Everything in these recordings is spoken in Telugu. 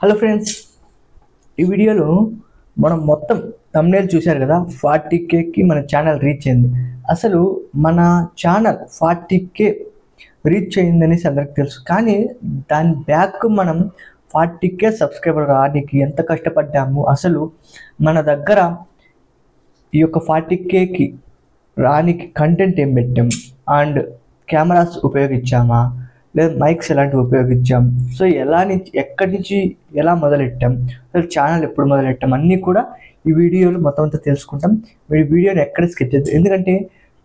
హలో ఫ్రెండ్స్, ఈ వీడియోలో మనం మొత్తం థంబ్నెయిల్ చూశారు కదా. 40Kకి మన ఛానల్ రీచ్ అయింది. అసలు మన ఛానల్ 40K రీచ్ అయిందనేసి అందరికి తెలుసు, కానీ దాని బ్యాక్ మనం 40K సబ్స్క్రైబర్ రానికి ఎంత కష్టపడ్డాము. అసలు మన దగ్గర ఈ యొక్క 40Kకి రానికి కంటెంట్ ఏం పెట్టాం, అండ్ కెమెరాస్ ఉపయోగించామా లేదా మైక్స్ ఎలాంటివి ఉపయోగించాం, సో ఎక్కడి నుంచి ఎలా మొదలెట్టాం, అసలు ఛానల్ ఎప్పుడు మొదలెట్టాం అన్నీ కూడా ఈ వీడియోలో మొత్తం అంతా తెలుసుకుంటాం. మీరు వీడియోని ఎక్కడ స్కిప్ చేయద్దు, ఎందుకంటే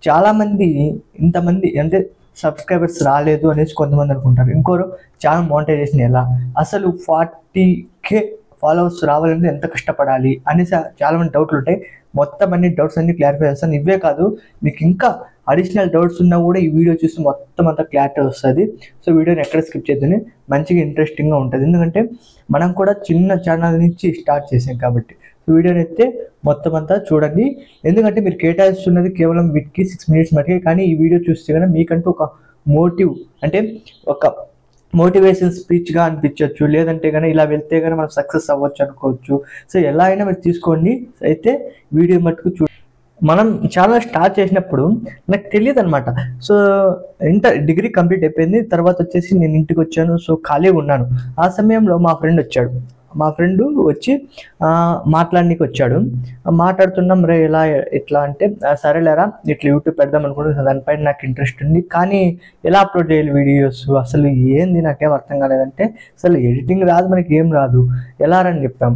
చాలామంది ఇంతమంది అంటే సబ్స్క్రైబర్స్ రాలేదు అనేసి కొంతమంది అనుకుంటారు. ఇంకోరు ఛానల్ మోనిటైజేషన్ ఎలా, అసలు 40K ఫాలోవర్స్ రావాలంటే ఎంత కష్టపడాలి అనేసి చాలామంది డౌట్లు ఉంటాయి. మొత్తం అన్ని డౌట్స్ అన్ని క్లారిఫై చేస్తాను. ఇవే కాదు, మీకు ఇంకా అడిషనల్ డౌట్స్ ఉన్నా కూడా ఈ వీడియో చూసి మొత్తం అంతా క్లారిటీ వస్తుంది. సో వీడియోని ఎక్కడ స్కిప్ చేద్దని, మంచిగా ఇంట్రెస్టింగ్గా ఉంటుంది. ఎందుకంటే మనం కూడా చిన్న ఛానల్ నుంచి స్టార్ట్ చేసాం కాబట్టి. సో వీడియోని అయితే మొత్తం అంతా చూడండి, ఎందుకంటే మీరు కేటాయిస్తున్నది కేవలం వీటికి 6 మినిట్స్ మటుకే. కానీ ఈ వీడియో చూస్తే కనుక మీకంటూ ఒక మోటివ్, అంటే ఒక మోటివేషన్ స్పీచ్గా అనిపించవచ్చు, లేదంటే కానీ ఇలా వెళ్తే కానీ మనం సక్సెస్ అవ్వచ్చు అనుకోవచ్చు. సో ఎలా అయినా మీరు తీసుకోండి. అయితే వీడియో మటుకు మనం ఛానల్ స్టార్ట్ చేసినప్పుడు నాకు తెలియదు అనమాట. సో డిగ్రీ కంప్లీట్ అయిపోయింది, తర్వాత వచ్చేసి నేను ఇంటికి వచ్చాను. సో ఖాళీగా ఉన్నాను. ఆ సమయంలో మా ఫ్రెండ్ వచ్చి మాట్లాడడానికి వచ్చాడు. మాట్లాడుతున్నాం, రే ఇలా ఇట్లా అంటే, సరేలేరా ఇట్లా యూట్యూబ్ పెడదాం అనుకుంటున్నాను, దానిపైన నాకు ఇంట్రెస్ట్ ఉంది, కానీ ఎలా అప్లోడ్ చేయాలి వీడియోస్, అసలు ఏంది నాకేం అర్థం కాలేదంటే, అసలు ఎడిటింగ్ రాదు, మనకి ఏం రాదు, ఎలా అని చెప్పాం.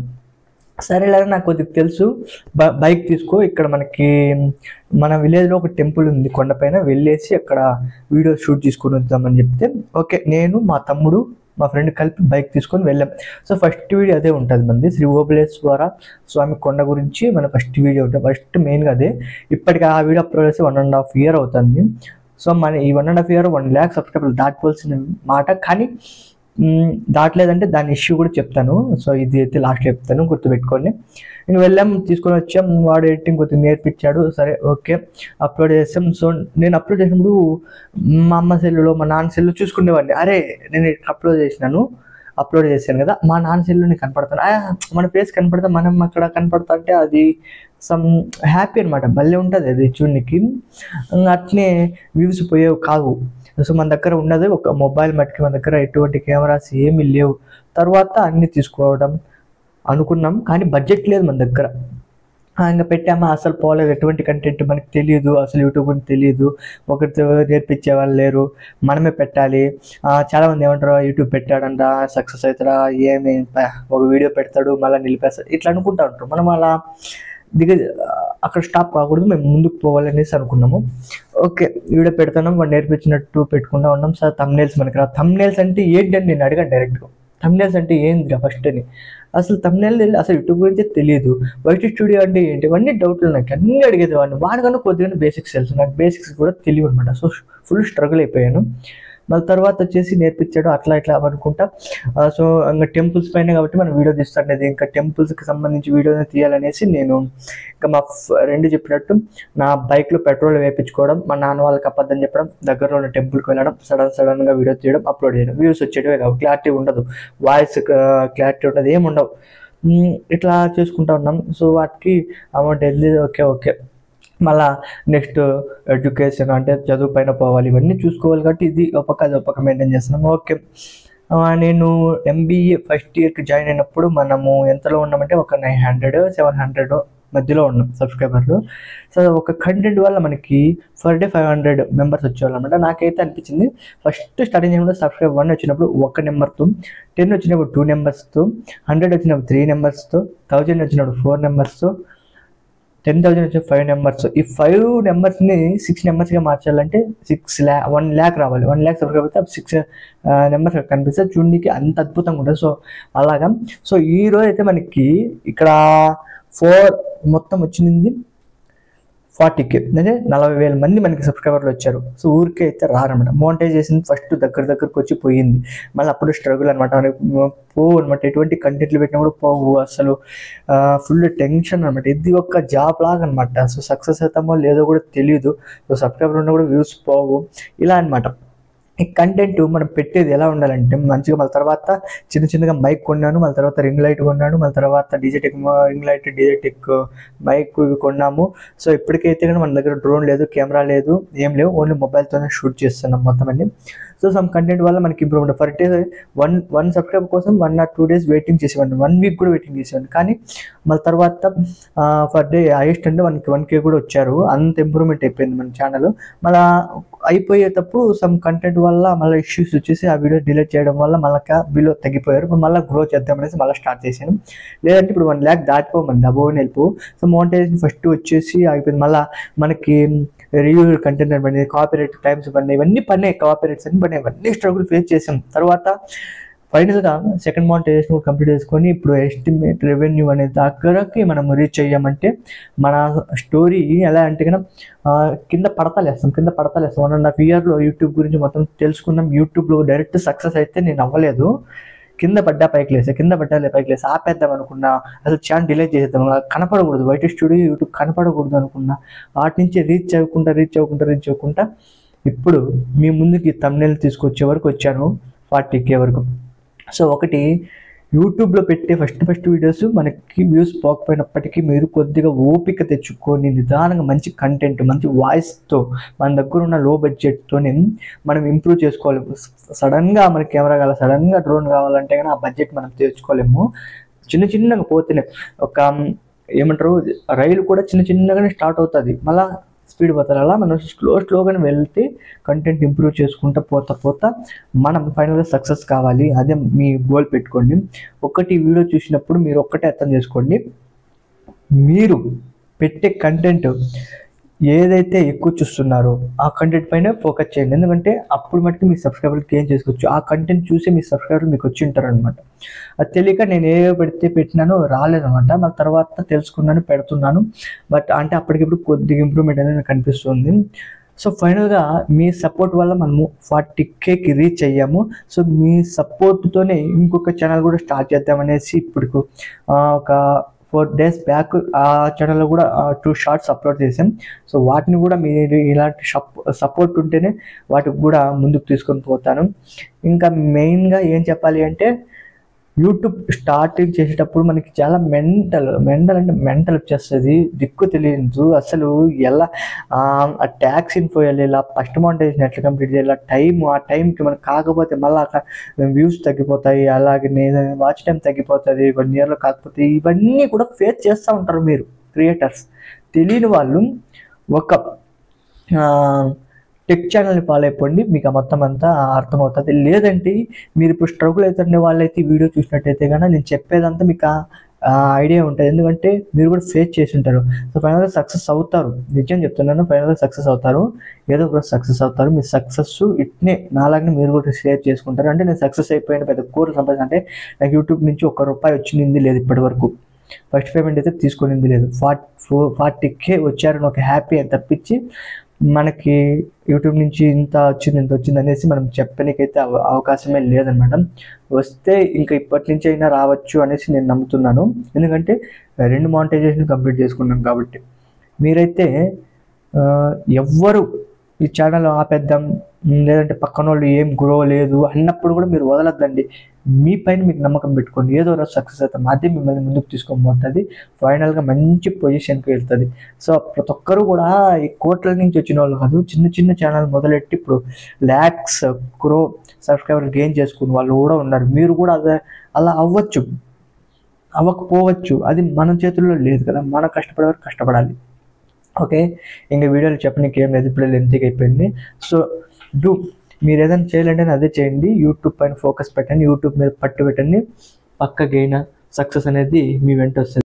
సరేలేరా నాకు కొద్దిగా తెలుసు, బైక్ తీసుకో, ఇక్కడ మనకి మన విలేజ్లో ఒక టెంపుల్ ఉంది, కొండపైన వెళ్ళేసి అక్కడ వీడియో షూట్ చేసుకొని వద్దామని చెప్తే, ఓకే నేను మా తమ్ముడు మా ఫ్రెండ్ కలిపి బైక్ తీసుకొని వెళ్ళాం. సో ఫస్ట్ వీడియో అదే ఉంటుంది మనది, శ్రీ ఓబులేశ్వర స్వామి కొండ గురించి మన ఫస్ట్ వీడియో ఉంటుంది. ఫస్ట్ మెయిన్గా అదే. ఇప్పటికి ఆ వీడియో అప్లోడ్ చేసి 1.5 year అవుతుంది. సో మన ఈ 1.5 year 1 lakh సబ్స్క్రైబర్లు దాటుకోవాల్సిన మాట, కానీ దాటలేదంటే దాని ఇష్యూ కూడా చెప్తాను. సో ఇది అయితే లాస్ట్లో చెప్తాను, గుర్తుపెట్టుకోండి. ఇంక వెళ్ళాం, తీసుకొని వచ్చాం, వాడు ఎడిటింగ్ కొద్దిగా నేర్పించాడు. సరే ఓకే అప్లోడ్ చేసాం. సో నేను అప్లోడ్ చేసినప్పుడు మా అమ్మ సెల్లులో మా నాన్న సెల్లు చూసుకునేవాడిని. అరే నేను అప్లోడ్ చేశాను కదా, మా నాన్న సెల్లు నేను కనపడతాను, మన ఫేస్ కనపడతా, మనం అక్కడ కనపడతా అంటే అది సమ్ హ్యాపీ అనమాట. భలే ఉంటుంది అది చూడనికి. అట్నే వ్యూస్ పోయేవి కావు. సో మన దగ్గర ఉన్నది ఒక మొబైల్ మట్టుకి, మన దగ్గర ఎటువంటి కెమెరాస్ ఏమీ లేవు. తర్వాత అన్నీ తీసుకోవడం అనుకున్నాం, కానీ బడ్జెట్ లేదు మన దగ్గర. ఇంకా పెట్టామా, అసలు పోలేదు, ఎటువంటి కంటెంట్ మనకి తెలియదు, అసలు యూట్యూబ్ అని తెలియదు, ఒకరితో నేర్పించే వాళ్ళు లేరు, మనమే పెట్టాలి. చాలామంది ఏమంటారు, యూట్యూబ్ పెట్టాడంట సక్సెస్ అవుతారా, ఏమి ఒక వీడియో పెడతాడు మళ్ళీ నిలిపేస్తాడు, ఇట్లా అనుకుంటా ఉంటారు. మనం అలా అక్కడ స్టాప్ కాకూడదు, మేము ముందుకు పోవాలనేసి అనుకున్నాము. ఓకే వీడియో పెడుతున్నాం, వాడు నేర్పించినట్టు పెట్టుకుంటా ఉన్నాం. సార్ థంబ్నెయిల్స్ మనకి రా, థంబ్నెయిల్స్ అంటే ఏంటని నేను అడిగాను డైరెక్ట్గా. థంబ్నెయిల్స్ అంటే ఏంది ఫస్ట్ అని, అసలు థంబ్నెయిల్ అసలు యూట్యూబ్ గురించి తెలియదు, వైటీ స్టూడియో అంటే ఏంటి, ఇవన్నీ డౌట్లు నాకు, అన్నీ అడిగేది వాడిని. వాడికన్నా కొద్దిగా బేసిక్స్ తెలుసు, నాకు బేసిక్స్ కూడా తెలియదు అనమాట. సో ఫుల్ స్ట్రగుల్ అయిపోయాను. మళ్ళీ తర్వాత వచ్చేసి నేర్పించాడు, అట్లా ఇట్లా అనుకుంటా. సో ఇంకా టెంపుల్స్ పైన కాబట్టి మనం వీడియో తీస్తుండేది, ఇంకా టెంపుల్స్కి సంబంధించి వీడియోని తీయాలనేసి నేను ఇంకా మా ఫ్రెండ్ చెప్పినట్టు నా బైక్లో పెట్రోల్ వేయించుకోవడం, మా నాన్న వాళ్ళకి అబద్ధం చెప్పడం, దగ్గరలో ఉన్న టెంపుల్కి వెళ్ళడం, సడన్గా వీడియో తీయడం, అప్లోడ్ చేయడం. వ్యూస్ వచ్చేటివే కావు, క్లారిటీ ఉండదు, వాయిస్ క్లారిటీ ఉండదు, ఏమి ఉండవు. ఇట్లా చేసుకుంటా ఉన్నాం. సో వాటికి అమౌంట్ వెళ్ళి ఓకే మళ్ళా నెక్స్ట్ ఎడ్యుకేషన్ అంటే చదువు పైన పోవాలి, ఇవన్నీ చూసుకోవాలి కాబట్టి ఇది అది ఒక మెయింటైన్ చేస్తున్నాం. ఓకే నేను MBA ఫస్ట్ ఇయర్కి జాయిన్ అయినప్పుడు మనము ఎంతలో ఉన్నామంటే ఒక 900-700 మధ్యలో ఉన్నాం సబ్స్క్రైబర్లు. సో ఒక కంటెంట్ వల్ల మనకి పర్ డే 500 మెంబర్స్ వచ్చేవాళ్ళు అనమాట. నాకైతే అనిపించింది ఫస్ట్ స్టార్టింగ్ చేయడం సబ్స్క్రైబర్ 1 వచ్చినప్పుడు 1 నెంబర్తో, 10 వచ్చినప్పుడు 2 నెంబర్స్తో, 100 వచ్చినప్పుడు 3 నెంబర్స్తో, 1000 వచ్చినప్పుడు 4 నెంబర్స్తో, 10,000 వచ్చే 5 నెంబర్స్. ఈ 5 నెంబర్స్ని 6 నెంబర్స్గా మార్చాలంటే 1 lakh రావాలి. 1 lakh సబ్స్క్రైబ్ అయితే 6 నెంబర్స్ కనిపిస్తే చూడడానికి అంత అద్భుతంగా ఉంటుంది. సో అలాగా. సో ఈరోజు అయితే మనకి ఇక్కడ 4 మొత్తం వచ్చింది 40K, అంటే 40,000 మంది మనకి సబ్స్క్రైబర్లు వచ్చారు. సో ఊరికే అయితే రారనమాట. మోనిటైజేషన్ ఫస్ట్ దగ్గరకు వచ్చి పోయింది, మళ్ళీ అప్పుడు స్ట్రగుల్ అనమాట. పోవు అనమాట, ఎటువంటి కంటెంట్లు పెట్టినా కూడా పోవు, అసలు ఫుల్ టెన్షన్ అనమాట. ఇది ఒక జాబ్ లాగా అనమాట. సో సక్సెస్ అవుతామో లేదో కూడా తెలియదు. సో సబ్స్క్రైబర్ ఉన్నా కూడా వ్యూస్ పోవు, ఇలా అనమాట. ఈ కంటెంట్ మనం పెట్టేది ఎలా ఉండాలంటే మంచిగా, మళ్ళీ తర్వాత చిన్నగా మైక్ కొన్నాను, మళ్ళీ తర్వాత రింగ్ లైట్ కొన్నాను, మళ్ళీ తర్వాత డీజేటెక్ రింగ్ లైట్, డీజేటెక్ మైక్ ఇవి కొన్నాము. సో ఇప్పటికైతే కానీ మన దగ్గర డ్రోన్ లేదు, కెమెరా లేదు, ఏం లేవు, ఓన్లీ మొబైల్తోనే షూట్ చేస్తున్నాం మొత్తం అన్ని. సో సమ్ కంటెంట్ వల్ల మనకి improvement. For day one subscriber కోసం 1 or 2 days వెయిటింగ్ చేసేవాడిని, 1 week కూడా వెయిటింగ్ చేసేవాడిని. కానీ మళ్ళీ తర్వాత ఫర్ డే హైయెస్ట్ అంటే 1K కూడా వచ్చారు. అంత ఇంప్రూవ్మెంట్ అయిపోయింది మన ఛానల్. మళ్ళీ అయిపోయేటప్పుడు సమ్ కంటెంట్ వల్ల మళ్ళీ ఇష్యూస్ వచ్చేసి ఆ వీడియో డిలీట్ చేయడం వల్ల మళ్ళీ బిలో తగ్గిపోయారు. ఇప్పుడు మళ్ళీ గ్రో చేద్దామనేసి మళ్ళీ స్టార్ట్ చేశాను. లేదంటే ఇప్పుడు 1 lakh దాటిపోమంది, అబోవ్ వెళ్ళిపో. సో మోనిటైజేషన్ ఫస్ట్ వచ్చేసి అయిపోయింది. మళ్ళీ మనకి రివ్యూ కంటెంట్ పడినాయి, కాపీరైట్ టైమ్స్ పడినాయి, ఇవన్నీ పడినాయి, కాపీరైట్స్ అన్ని పడినాయి, ఇవన్నీ స్ట్రగుల్ ఫేస్ చేసాం. తర్వాత ఫైనల్గా సెకండ్ మోనిటైజేషన్ కూడా కంప్లీట్ చేసుకొని ఇప్పుడు ఎస్టిమేట్ రెవెన్యూ అనే దగ్గరకి మనం రీచ్ అయ్యామంటే మన స్టోరీ ఎలా అంటే కన్నా కింద పడతలేస్తాం 1.5 yearలో యూట్యూబ్ గురించి మొత్తం తెలుసుకున్నాం. యూట్యూబ్లో డైరెక్ట్ సక్సెస్ అయితే నేను అవ్వలేదు, కింద పడ్డా పైకి లేసా ఆపేద్దాం అనుకున్నా, అసలు ఛానల్ డిలీట్ చేసేద్దాం, కనపడకూడదు, వైట్ స్టూడియో యూట్యూబ్ కనపడకూడదు అనుకున్నా. వాటి నుంచి రీచ్ అవ్వకుండా ఇప్పుడు మీ ముందుకి thumbnail తీసుకొచ్చే వరకు వచ్చాను, 40K వరకు. సో ఒకటి యూట్యూబ్లో పెట్టే ఫస్ట్ వీడియోస్ మనకి వ్యూస్ పోకపోయినప్పటికీ మీరు కొద్దిగా ఓపిక తెచ్చుకొని నిదానంగా మంచి కంటెంట్, మంచి వాయిస్తో మన దగ్గర ఉన్న లో బడ్జెట్తోనే మనం ఇంప్రూవ్ చేసుకోవాలి. సడన్గా మనకి కెమెరా కావాలి, సడన్గా డ్రోన్ కావాలంటే కానీ ఆ బడ్జెట్ మనం తెచ్చుకోలేము. చిన్నగా పోతేనే ఒక ఏమంటారు, రైలు కూడా చిన్నగానే స్టార్ట్ అవుతుంది, మళ్ళీ స్పీడ్ పోతారు. అలా మనం స్లోగానే వెళ్తే కంటెంట్ ఇంప్రూవ్ చేసుకుంటూ పోతా మనం ఫైనల్గా సక్సెస్ కావాలి. అదే మీ గోల్ పెట్టుకోండి. ఒకటి వీడియో చూసినప్పుడు మీరు ఒక్కటే అర్థం చేసుకోండి, మీరు పెట్టే కంటెంట్ ఏదైతే ఎక్కువ చూస్తున్నారో ఆ కంటెంట్ పైన ఫోకస్ చేయండి. ఎందుకంటే అప్పుడు మటుకు మీ సబ్స్క్రైబర్లు గెయిన్ చేసుకోవచ్చు. ఆ కంటెంట్ చూసి మీ సబ్స్క్రైబర్లు మీకు వచ్చి ఉంటారు అనమాట. అది తెలియక నేను ఏవో పెట్టినానో రాలేదనమాట. మళ్ళీ తర్వాత తెలుసుకున్నాను, పెడుతున్నాను. బట్ అంటే అప్పటికిప్పుడు కొద్దిగా ఇంప్రూవ్మెంట్ అనేది నాకు కనిపిస్తుంది. సో ఫైనల్గా మీ సపోర్ట్ వల్ల మనము 40Kకి రీచ్ అయ్యాము. సో మీ సపోర్ట్తోనే ఇంకొక ఛానల్ కూడా స్టార్ట్ చేద్దామనేసి ఇప్పుడు ఒక 4 days బ్యాక్ ఆ ఛానల్లో కూడా 2 షార్ట్స్ అప్లోడ్ చేసాం. సో వాటిని కూడా మీరు ఇలాంటి సపోర్ట్ ఉంటేనే వాటికి కూడా ముందుకు తీసుకొని పోతాను. ఇంకా మెయిన్గా ఏం చెప్పాలి అంటే యూట్యూబ్ స్టార్టింగ్ చేసేటప్పుడు మనకి చాలా మెంటల్ వచ్చేస్తుంది, దిక్కు తెలియదు అసలు. ఎలా ఆ ట్యాక్స్ ఇన్ఫో వెళ్ళి ఇలా ఫస్ట్ మోనిటైజేషన్ ఎట్లా కంప్లీట్ చేయాలి, ఆ టైంకి మనకు కాకపోతే మళ్ళీ వ్యూస్ తగ్గిపోతాయి, అలాగే వాచ్ టైం తగ్గిపోతుంది 1 yearలో కాకపోతే. ఇవన్నీ కూడా ఫేస్ చేస్తూ ఉంటారు మీరు క్రియేటర్స్. తెలియని వాళ్ళు ఒక టెక్ ఛానల్ని ఫాలో అయిపోండి, మీకు మొత్తం అంతా అర్థమవుతుంది. లేదంటే మీరు ఇప్పుడు స్ట్రగుల్ అవుతుండే వాళ్ళైతే వీడియో చూసినట్టయితే కానీ నేను చెప్పేదంతా మీకు ఐడియా ఉంటుంది, ఎందుకంటే మీరు కూడా ఫేస్ చేసి ఉంటారు. సో ఫైనల్గా సక్సెస్ అవుతారు, నిజం చెప్తున్నాను, ఫైనల్గా సక్సెస్ అవుతారు, ఏదో ఒక సక్సెస్ అవుతారు. మీ సక్సెస్ ఇట్నే నాలాగనే మీరు కూడా షేర్ చేసుకుంటారు. అంటే నేను సక్సెస్ అయిపోయిన పెద్ద కోర్సు సంపాదించి అంటే నాకు యూట్యూబ్ నుంచి ₹1 వచ్చింది లేదు ఇప్పటి వరకు. ఫస్ట్ పేమెంట్ అయితే తీసుకునింది లేదు. 40K వచ్చారని ఒక హ్యాపీ అని తప్పించి మనకి యూట్యూబ్ నుంచి ఇంత వచ్చింది అనేసి మనం చెప్పడానికైతే అవకాశమే లేదనమాట. వస్తే ఇంకా ఇప్పటి నుంచి అయినా రావచ్చు అనేసి నేను నమ్ముతున్నాను. ఎందుకంటే 2 మానిటైజేషన్ కంప్లీట్ చేసుకున్నాం కాబట్టి. మీరైతే ఎవ్వరు ఈ ఛానల్ ఆపేద్దాం లేదంటే పక్కన వాళ్ళు ఏం గ్రో లేదు అన్నప్పుడు కూడా మీరు వదలద్దండి. మీ పైన మీకు నమ్మకం పెట్టుకోండి, ఏదో రోజు సక్సెస్ అవుతాం, అదే మిమ్మల్ని ముందుకు తీసుకొని పోతుంది, ఫైనల్గా మంచి పొజిషన్కి వెళ్తుంది. సో ప్రతి ఒక్కరు కూడా ఈ కోట్ల నుంచి వచ్చిన వాళ్ళు కాదు, చిన్న ఛానల్ మొదలెట్టి ఇప్పుడు lakhs crore సబ్స్క్రైబర్లు గెయిన్ చేసుకుని వాళ్ళు కూడా ఉన్నారు. మీరు కూడా అలా అవ్వకపోవచ్చు, అది మన చేతుల్లో లేదు కదా, మనం కష్టపడే వరకు కష్టపడాలి. ఓకే, ఇంకా వీడియోలు చెప్పడానికి ఏం లేదు, ఇప్పుడు లెంతీగా అయిపోయింది. సో మీరు ఏదైనా చేయాలంటే అదే చేయండి, యూట్యూబ్ పైన ఫోకస్ పెట్టండి, యూట్యూబ్ మీద పట్టు పెట్టండి, పక్క గెయిన్ సక్సెస్ అనేది మీ వెంట వస్తుంది.